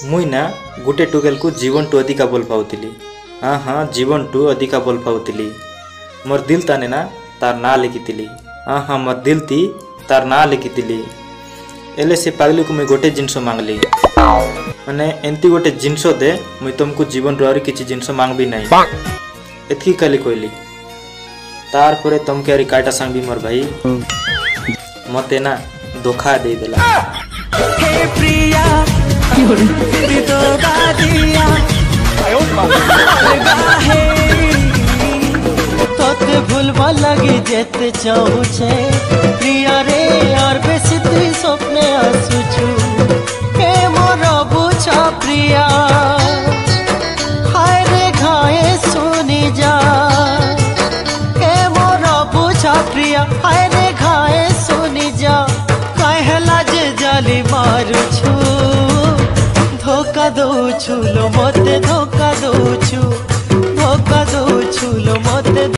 मुई ना गुटे टुकेल को जीवन टू अधिका बोल पाऊली। हाँ हाँ जीवन टू अधिका बोल पाऊली। मोर दिल ताने ना तार ना लिखी। हाँ हाँ मोर दिल ती तार ना लिखी। एले से पागली को मुई गोटे जिनस मांगली माने एंती गोटे जिनस दे मुई तुमको जीवन रो किसी जिनस मांगबी नहीं एतकी काली कहली। तार परे तुमके अरी काटा सांगबी मोर भाई मते ना धोखा दे देला। हे प्रिया तोते भूलवा लगी जेते चाहू छे प्रिया रे और बेसी तुई स्वप्ने आसुछु हे मोर बुझा प्रिया हाय रे घाए सुनी जा हे मोर बुझा प्रिया हाय रे घाए सुनी जा कहला जे जाली मारुछु धोखा दौछु लो मते धोखा दौछु लो मते।